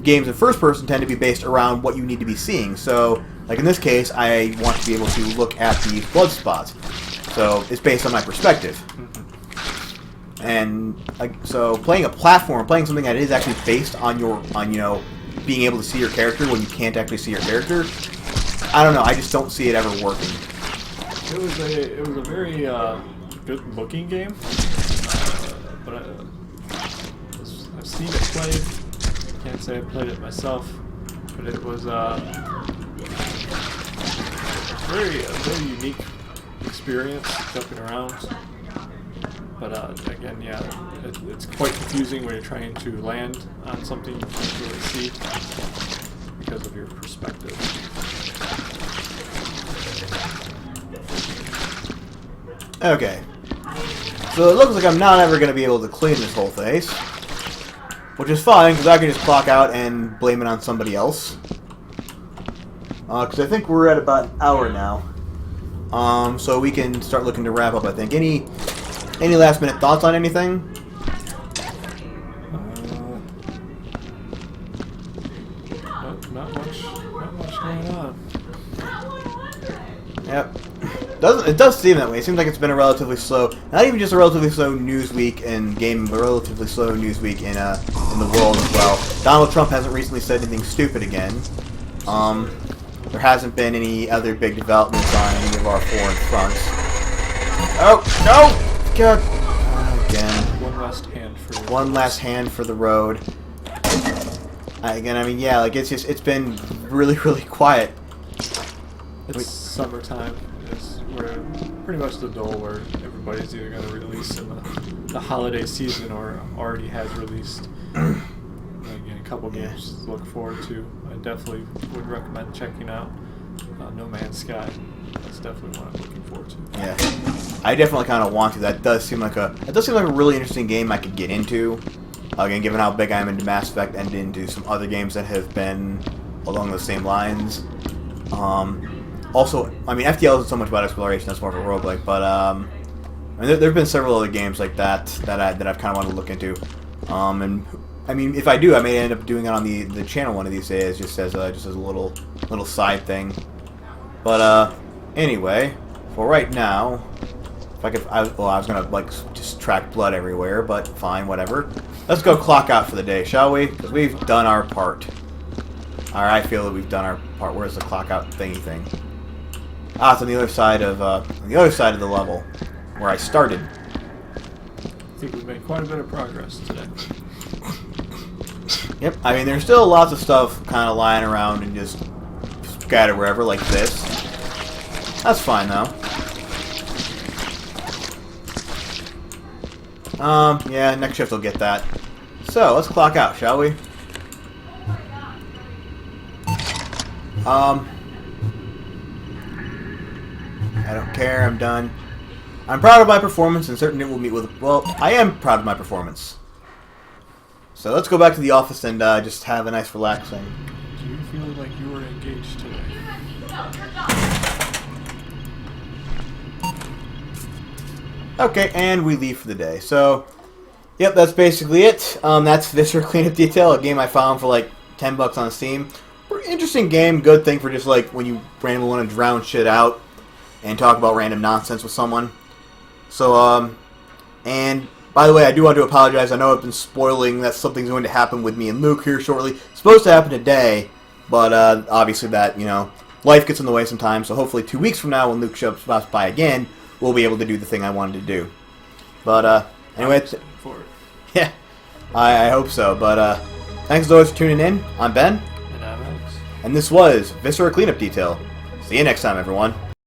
games in first person tend to be based around what you need to be seeing. So, like in this case, I want to be able to look at these blood spots. So it's based on my perspective. And so playing a platform, playing something that is actually based on being able to see your character when you can't actually see your character, I don't know. I just don't see it ever working. It was a very good-looking game, but I've seen it played. Can't say I played it myself, but it was a very unique experience jumping around. But again, yeah, it's quite confusing when you're trying to land on something you can't really see because of your perspective. Okay. So it looks like I'm not ever going to be able to clean this whole face. Which is fine, because I can just clock out and blame it on somebody else. Because I think we're at about an hour now. So we can start looking to wrap up, I think. Any last minute thoughts on anything? Not much going on. Yep. It does seem that way. It seems like it's been a relatively slow, not even just a relatively slow news week in gaming, but a relatively slow news week in the world as well. Donald Trump hasn't recently said anything stupid again. There hasn't been any other big developments on any of our foreign fronts. Oh no! God. Again. One last hand for the road. Again, I mean, yeah, like it's been really, really quiet. It's summertime. We're pretty much the dull where everybody's either going to release in the holiday season or already has released. Again, a couple games to look forward to. I definitely would recommend checking out No Man's Sky. That's definitely what I'm looking forward to. Yeah, I definitely kind of want to. That does seem like a really interesting game I could get into. Again, given how big I am into Mass Effect and into some other games that have been along those same lines. Also, I mean, FTL isn't so much about exploration; that's more of a roguelike. But I mean, there have been several other games like that I've kind of wanted to look into. And I mean, if I do, I may end up doing it on the channel one of these days, just as a little side thing. But anyway, for right now, if I could, I was gonna just track blood everywhere, but fine, whatever. Let's go clock out for the day, shall we? Because we've done our part. Or I feel that we've done our part. Where's the clock out thingy thing? Ah, it's on the other side of the level where I started. I think we've made quite a bit of progress today. Yep. I mean, there's still lots of stuff kind of lying around and just scattered wherever, like this. That's fine though. Yeah, next shift will get that. So, let's clock out, shall we? I don't care, I'm done. I'm proud of my performance and certain it will meet with... Well, I am proud of my performance. So let's go back to the office and just have a nice relaxing. Do you feel like you were engaged today? Okay, and we leave for the day. So, yep, that's basically it. That's Viscera Cleanup Detail, a game I found for like $10 on Steam. Pretty interesting game, good thing for just like when you randomly want to drown shit out and talk about random nonsense with someone. So, and by the way, I do want to apologize. I know I've been spoiling that something's going to happen with me and Luke here shortly. It's supposed to happen today, but obviously that, you know, life gets in the way sometimes. So hopefully 2 weeks from now when Luke stops by again, we'll be able to do the thing I wanted to do. But anyway, yeah, I hope so. But thanks as always for tuning in. I'm Ben. And I'm Alex. And this was Viscera Cleanup Detail. See you next time, everyone.